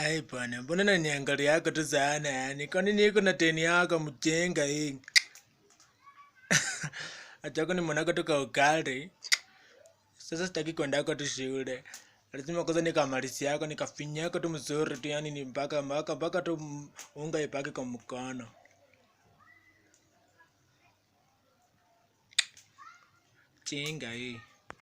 Ai bwana, mbona unaniangalia yako tu sana yani? Kwani niko na teni yako mjenga hii? Achako ni mwanako tu ka ukali. Sasa sitaki kwenda yako tu shule. Lazima kwanza nikamalizi yako nikafinya yako tu mzuri tu yani ni mpaka tu unga ipake kwa mkono. Chinga hii.